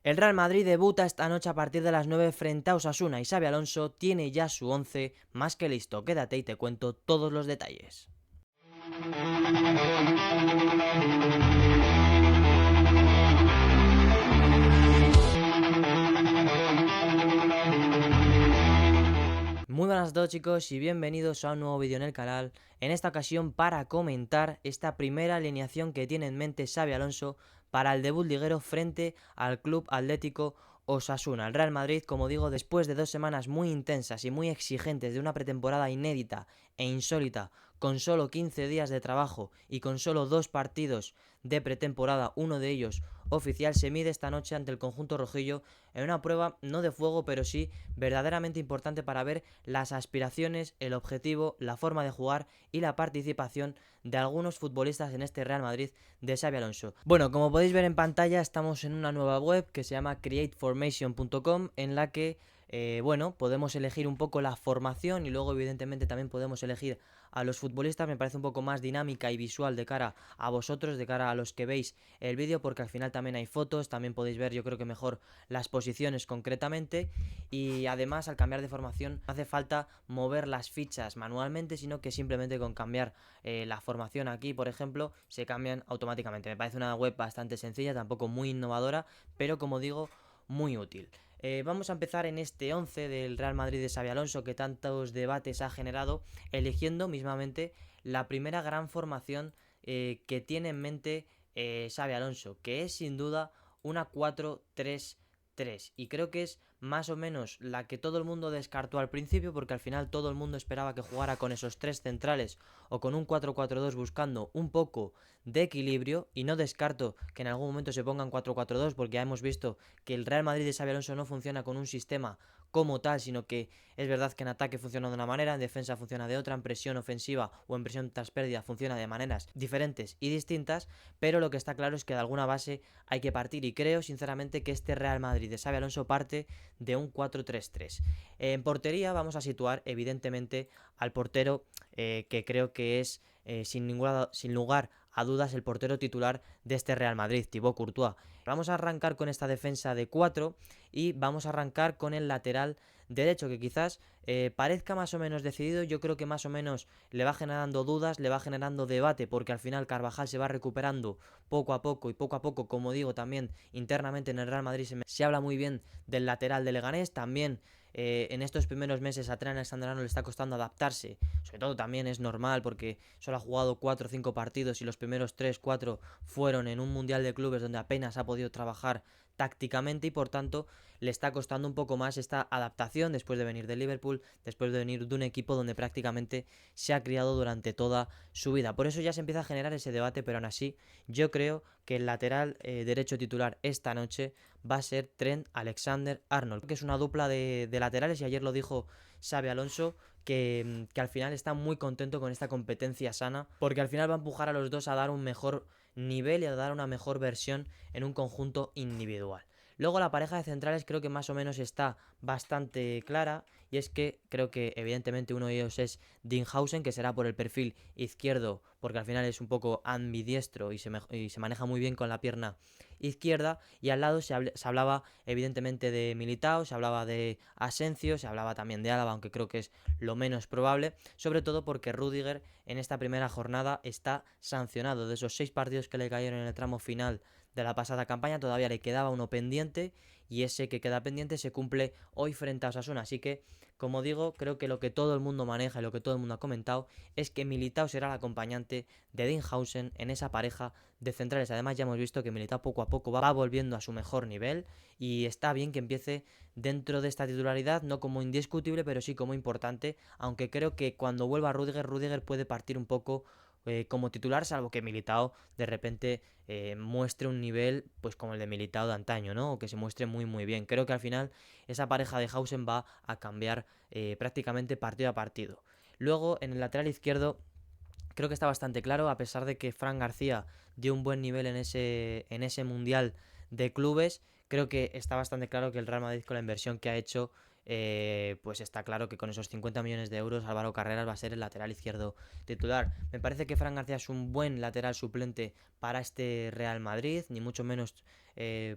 El Real Madrid debuta esta noche a partir de las 9 frente a Osasuna y Xabi Alonso tiene ya su 11 más que listo. Quédate y te cuento todos los detalles. Muy buenas a todos chicos y bienvenidos a un nuevo vídeo en el canal, en esta ocasión para comentar esta primera alineación que tiene en mente Xabi Alonso para el debut liguero frente al Club Atlético Osasuna. El Real Madrid, como digo, después de 2 semanas muy intensas y muy exigentes de una pretemporada inédita e insólita, con solo 15 días de trabajo y con solo 2 partidos de pretemporada, uno de ellos oficial, se mide esta noche ante el conjunto rojillo en una prueba no de fuego, pero sí verdaderamente importante para ver las aspiraciones, el objetivo, la forma de jugar y la participación de algunos futbolistas en este Real Madrid de Xabi Alonso. Bueno, como podéis ver en pantalla, estamos en una nueva web que se llama createformation.com, en la que podemos elegir un poco la formación y luego evidentemente también podemos elegir a los futbolistas. Me parece un poco más dinámica y visual de cara a vosotros, de cara a los que veis el vídeo, porque al final también hay fotos, también podéis ver yo creo que mejor las posiciones concretamente, y además al cambiar de formación no hace falta mover las fichas manualmente, sino que simplemente con cambiar la formación aquí, por ejemplo, se cambian automáticamente. Me parece una web bastante sencilla, tampoco muy innovadora, pero como digo, muy útil. Vamos a empezar en este 11 del Real Madrid de Xabi Alonso que tantos debates ha generado, eligiendo mismamente la primera gran formación que tiene en mente Xabi Alonso, que es sin duda una 4-3-3, y creo que es más o menos la que todo el mundo descartó al principio, porque al final todo el mundo esperaba que jugara con esos 3 centrales o con un 4-4-2 buscando un poco de equilibrio, y no descarto que en algún momento se pongan 4-4-2, porque ya hemos visto que el Real Madrid de Xabi Alonso no funciona con un sistema como tal, sino que es verdad que en ataque funciona de una manera, en defensa funciona de otra, en presión ofensiva o en presión tras pérdida funciona de maneras diferentes y distintas, pero lo que está claro es que de alguna base hay que partir, y creo sinceramente que este Real Madrid de Xabi Alonso parte de un 4-3-3. En portería vamos a situar evidentemente al portero que creo que es sin lugar a dudas el portero titular de este Real Madrid, Thibaut Courtois. Vamos a arrancar con esta defensa de 4 y vamos a arrancar con el lateral derecho, que quizás parezca más o menos decidido. Yo creo que más o menos le va generando dudas, le va generando debate, porque al final Carvajal se va recuperando poco a poco, y poco a poco, como digo, también internamente en el Real Madrid se habla muy bien del lateral de Leganés. También en estos primeros meses a Trent Alexander-Arnold le está costando adaptarse, sobre todo también es normal porque solo ha jugado 4 o 5 partidos y los primeros 3-4 fueron en un mundial de clubes donde apenas ha podido trabajar tácticamente, y por tanto le está costando un poco más esta adaptación después de venir de Liverpool, después de venir de un equipo donde prácticamente se ha criado durante toda su vida. Por eso ya se empieza a generar ese debate, pero aún así yo creo que el lateral derecho titular esta noche va a ser Trent Alexander-Arnold, que es una dupla de laterales, y ayer lo dijo Xabi Alonso, que al final está muy contento con esta competencia sana, porque al final va a empujar a los dos a dar un mejor nivel y a dar una mejor versión en un conjunto individual. Luego la pareja de centrales creo que más o menos está bastante clara, y es que creo que evidentemente uno de ellos es Dinghausen, que será por el perfil izquierdo, porque al final es un poco ambidiestro y se maneja muy bien con la pierna izquierda, y al lado se hablaba evidentemente de Militao, se hablaba de Asensio, se hablaba también de Álava, aunque creo que es lo menos probable, sobre todo porque Rüdiger en esta primera jornada está sancionado. De esos 6 partidos que le cayeron en el tramo final de la pasada campaña, todavía le quedaba uno pendiente, y ese que queda pendiente se cumple hoy frente a Osasuna. Así que, como digo, creo que lo que todo el mundo maneja y lo que todo el mundo ha comentado es que Militao será el acompañante de Dinghausen en esa pareja de centrales. Además ya hemos visto que Militao poco a poco va volviendo a su mejor nivel, y está bien que empiece dentro de esta titularidad, no como indiscutible, pero sí como importante, aunque creo que cuando vuelva Rüdiger puede partir un poco como titular, salvo que Militao de repente muestre un nivel pues como el de Militao de antaño, ¿no? O que se muestre muy muy bien. Creo que al final esa pareja de Hausen va a cambiar prácticamente partido a partido. Luego en el lateral izquierdo creo que está bastante claro, a pesar de que Fran García dio un buen nivel en ese mundial de clubes. Creo que está bastante claro que el Real Madrid, con la inversión que ha hecho, pues está claro que con esos 50 millones de euros Álvaro Carreras va a ser el lateral izquierdo titular. Me parece que Fran García es un buen lateral suplente para este Real Madrid, ni mucho menos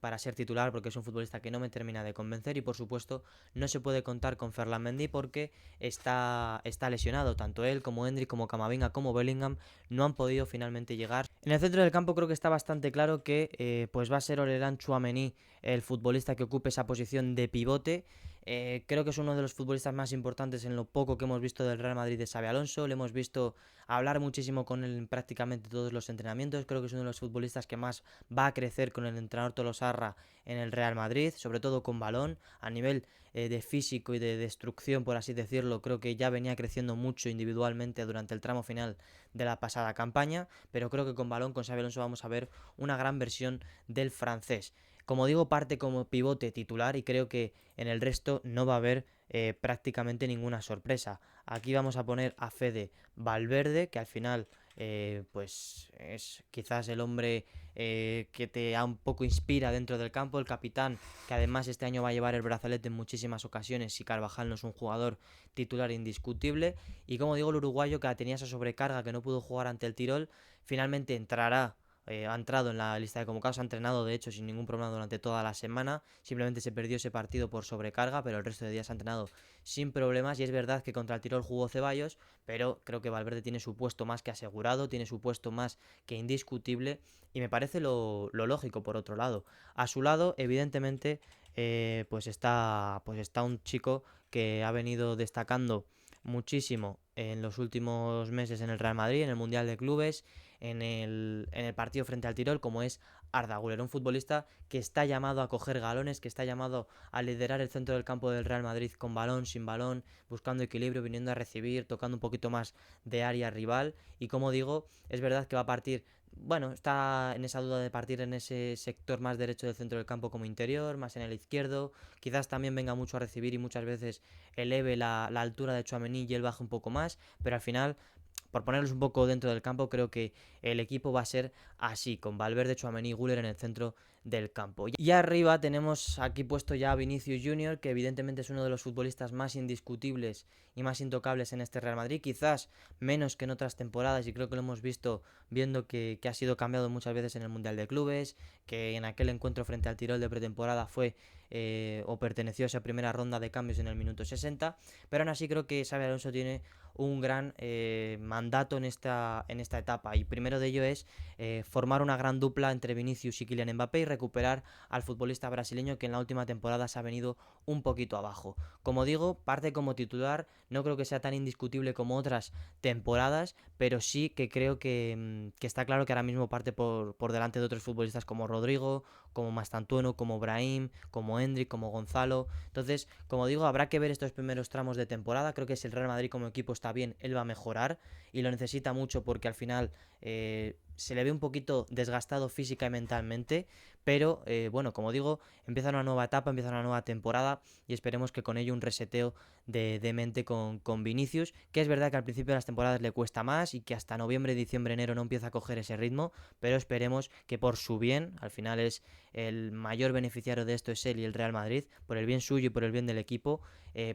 para ser titular, porque es un futbolista que no me termina de convencer, y por supuesto no se puede contar con Ferland Mendy porque está lesionado. Tanto él como Endrick, como Camavinga, como Bellingham no han podido finalmente llegar. En el centro del campo creo que está bastante claro que pues va a ser Aurélien Tchouaméni el futbolista que ocupe esa posición de pivote. Creo que es uno de los futbolistas más importantes en lo poco que hemos visto del Real Madrid de Xabi Alonso. Le hemos visto hablar muchísimo con él en prácticamente todos los entrenamientos. Creo que es uno de los futbolistas que más va a crecer con el entrenador Tolosarra en el Real Madrid, sobre todo con balón, a nivel de físico y de destrucción, por así decirlo. Creo que ya venía creciendo mucho individualmente durante el tramo final de la pasada campaña, pero creo que con balón, con Xabi Alonso, vamos a ver una gran versión del francés. Como digo, parte como pivote titular y creo que en el resto no va a haber prácticamente ninguna sorpresa. Aquí vamos a poner a Fede Valverde, que al final pues es quizás el hombre que te un poco inspira dentro del campo, el capitán, que además este año va a llevar el brazalete en muchísimas ocasiones, si Carvajal no es un jugador titular indiscutible. Y como digo, el uruguayo, que tenía esa sobrecarga, que no pudo jugar ante el Tirol, finalmente entrará. Ha entrado en la lista de convocados, ha entrenado de hecho sin ningún problema durante toda la semana. Simplemente se perdió ese partido por sobrecarga, pero el resto de días ha entrenado sin problemas. Y es verdad que contra el Tirol jugó Ceballos, pero creo que Valverde tiene su puesto más que asegurado, tiene su puesto más que indiscutible, y me parece lo lógico por otro lado. A su lado, evidentemente, pues está un chico que ha venido destacando muchísimo en los últimos meses en el Real Madrid, en el Mundial de Clubes, en el partido frente al Tirol, como es Arda Güler, un futbolista que está llamado a coger galones, que está llamado a liderar el centro del campo del Real Madrid con balón, sin balón, buscando equilibrio, viniendo a recibir, tocando un poquito más de área rival. Y como digo, es verdad que va a partir, bueno, está en esa duda de partir en ese sector más derecho del centro del campo como interior, más en el izquierdo. Quizás también venga mucho a recibir y muchas veces eleve la altura de Tchouaméni y él baje un poco más, pero al final, por ponerlos un poco dentro del campo, creo que el equipo va a ser así, con Valverde, Tchouaméni y Güler en el centro del campo. Y arriba tenemos aquí puesto ya a Vinicius Junior, que evidentemente es uno de los futbolistas más indiscutibles y más intocables en este Real Madrid, quizás menos que en otras temporadas, y creo que lo hemos visto viendo que ha sido cambiado muchas veces en el Mundial de Clubes, que en aquel encuentro frente al Tirol de pretemporada fue o perteneció a esa primera ronda de cambios en el minuto 60, pero aún así creo que Xabi Alonso tiene un gran mandato en esta etapa, y primero de ello es formar una gran dupla entre Vinicius y Kylian Mbappé y recuperar al futbolista brasileño, que en la última temporada se ha venido un poquito abajo. Como digo, parte como titular, no creo que sea tan indiscutible como otras temporadas, pero sí que creo que está claro que ahora mismo parte por delante de otros futbolistas como Rodrigo, como Mastantuono, como Brahim, como Endrick, como Gonzalo. Entonces, como digo, habrá que ver estos primeros tramos de temporada. Creo que si el Real Madrid como equipo está bien, él va a mejorar y lo necesita mucho, porque al final se le ve un poquito desgastado física y mentalmente, pero bueno, como digo, empieza una nueva etapa, empieza una nueva temporada, y esperemos que con ello un reseteo de mente con Vinicius, que es verdad que al principio de las temporadas le cuesta más y que hasta noviembre, diciembre, enero no empieza a coger ese ritmo, pero esperemos que por su bien, al final es el mayor beneficiario de esto es él y el Real Madrid, por el bien suyo y por el bien del equipo,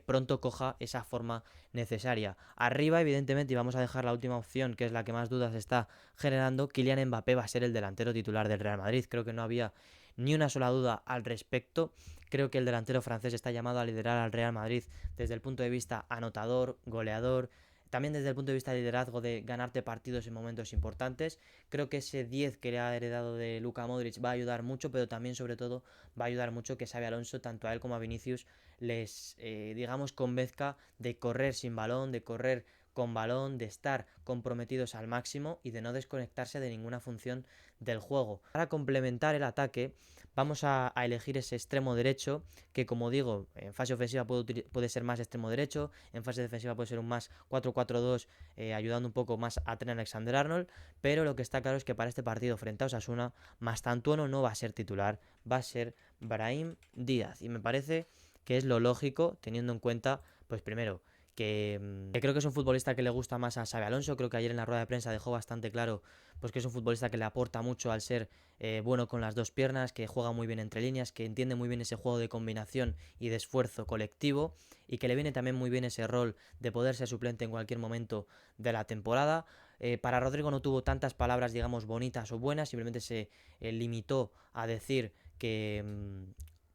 pronto coja esa forma necesaria. Arriba, evidentemente, y vamos a dejar la última opción, que es la que más dudas está generando, Kylian Mbappé va a ser el delantero titular del Real Madrid. Creo que no había ni una sola duda al respecto. Creo que el delantero francés está llamado a liderar al Real Madrid desde el punto de vista anotador, goleador, también desde el punto de vista de liderazgo, de ganarte partidos en momentos importantes. Creo que ese 10 que le ha heredado de Luka Modric va a ayudar mucho, pero también, sobre todo, va a ayudar mucho que Xabi Alonso, tanto a él como a Vinicius, les, digamos, convenzca de correr sin balón, de correr con balón, de estar comprometidos al máximo y de no desconectarse de ninguna función del juego. Para complementar el ataque, vamos a elegir ese extremo derecho, que, como digo, en fase ofensiva puede ser más extremo derecho, en fase defensiva puede ser un más 4-4-2, ayudando un poco más a Trent Alexander-Arnold, pero lo que está claro es que para este partido frente a Osasuna, Mastantuono no va a ser titular, va a ser Brahim Díaz, y me parece que es lo lógico, teniendo en cuenta, pues primero, que creo que es un futbolista que le gusta más a Xabi Alonso. Creo que ayer en la rueda de prensa dejó bastante claro pues que es un futbolista que le aporta mucho al ser bueno con las dos piernas, que juega muy bien entre líneas, que entiende muy bien ese juego de combinación y de esfuerzo colectivo, y que le viene también muy bien ese rol de poder ser suplente en cualquier momento de la temporada. Para Rodrigo no tuvo tantas palabras, digamos, bonitas o buenas, simplemente se limitó a decir que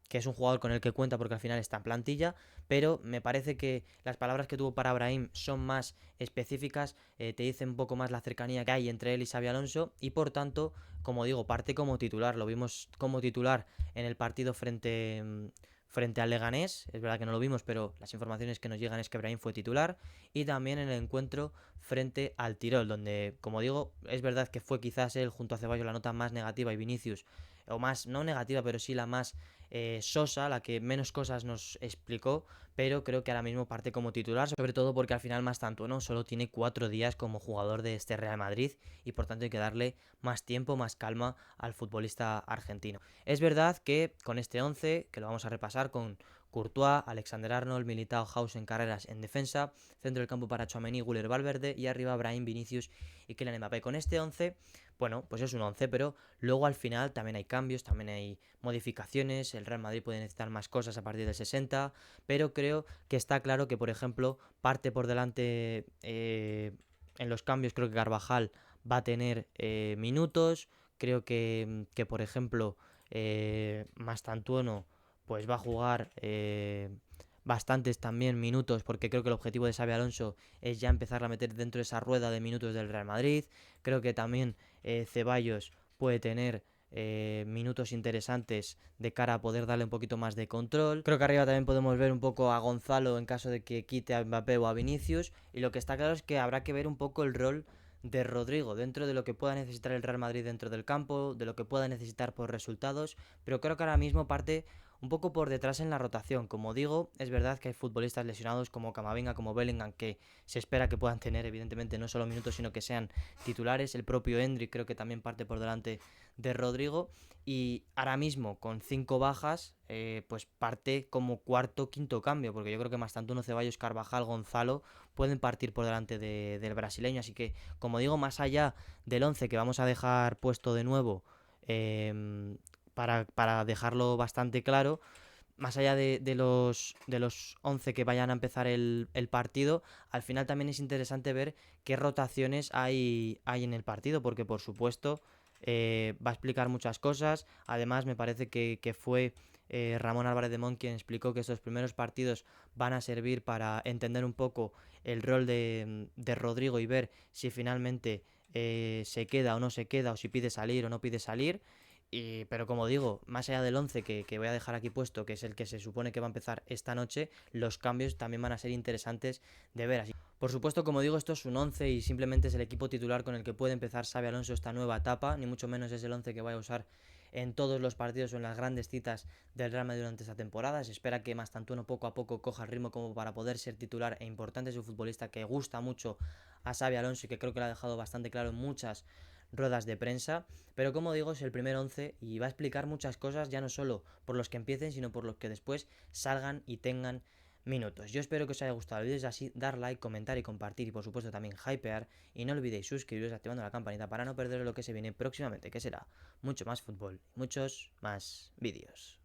es un jugador con el que cuenta porque al final está en plantilla, pero me parece que las palabras que tuvo para Brahim son más específicas, te dicen un poco más la cercanía que hay entre él y Xabi Alonso, y por tanto, como digo, parte como titular. Lo vimos como titular en el partido frente al Leganés. Es verdad que no lo vimos, pero las informaciones que nos llegan es que Brahim fue titular, y también en el encuentro frente al Tirol, donde, como digo, es verdad que fue quizás él junto a Ceballos la nota más negativa, y Vinicius, o más, no negativa, pero sí la más sosa, la que menos cosas nos explicó, pero creo que ahora mismo parte como titular, sobre todo porque al final Mastantuono solo tiene 4 días como jugador de este Real Madrid, y por tanto hay que darle más tiempo, más calma al futbolista argentino. Es verdad que con este 11, que lo vamos a repasar con Courtois, Alexander-Arnold, Militao, Hausen, Carreras en defensa, centro del campo para Tchouaméni, Güler, Valverde, y arriba Brahim, Vinicius y Kylian Mbappé. Con este 11, bueno, pues es un 11, pero luego al final también hay cambios, también hay modificaciones. El Real Madrid puede necesitar más cosas a partir del 60, pero creo que está claro que, por ejemplo, parte por delante en los cambios. Creo que Carvajal va a tener minutos. Creo que por ejemplo, Mastantuono pues va a jugar bastantes también minutos, porque creo que el objetivo de Xabi Alonso es ya empezar a meter dentro de esa rueda de minutos del Real Madrid. Creo que también Ceballos puede tener minutos interesantes de cara a poder darle un poquito más de control. Creo que arriba también podemos ver un poco a Gonzalo en caso de que quite a Mbappé o a Vinicius, y lo que está claro es que habrá que ver un poco el rol de Rodrigo dentro de lo que pueda necesitar el Real Madrid dentro del campo, de lo que pueda necesitar por resultados, pero creo que ahora mismo parte un poco por detrás en la rotación. Como digo, es verdad que hay futbolistas lesionados como Camavinga, como Bellingham, que se espera que puedan tener evidentemente no solo minutos, sino que sean titulares. El propio Endrick creo que también parte por delante de Rodrigo, y ahora mismo con 5 bajas pues parte como cuarto, quinto cambio, porque yo creo que Mastantuono, Ceballos, Carvajal, Gonzalo pueden partir por delante del brasileño. Así que, como digo, más allá del 11 que vamos a dejar puesto de nuevo, para dejarlo bastante claro, más allá de los 11 que vayan a empezar el partido, al final también es interesante ver qué rotaciones hay en el partido, porque por supuesto va a explicar muchas cosas. Además, me parece que fue Ramón Álvarez de Mon quien explicó que estos primeros partidos van a servir para entender un poco el rol de Rodrigo, y ver si finalmente se queda o no se queda, o si pide salir o no pide salir. Pero como digo, más allá del 11 que voy a dejar aquí puesto, que es el que se supone que va a empezar esta noche, los cambios también van a ser interesantes de ver. Así, por supuesto, como digo, esto es un 11 y simplemente es el equipo titular con el que puede empezar Xabi Alonso esta nueva etapa, ni mucho menos es el 11 que vaya a usar en todos los partidos o en las grandes citas del Real Madrid durante esta temporada. Se espera que Mastantuono poco a poco coja el ritmo como para poder ser titular e importante. Es un futbolista que gusta mucho a Xabi Alonso y que creo que lo ha dejado bastante claro en muchas ruedas de prensa, pero como digo, es el primer 11 y va a explicar muchas cosas, ya no solo por los que empiecen, sino por los que después salgan y tengan minutos. Yo espero que os haya gustado el vídeo, es así, dar like, comentar y compartir, y por supuesto también hypear, y no olvidéis suscribiros activando la campanita para no perder lo que se viene próximamente, que será mucho más fútbol, muchos más vídeos.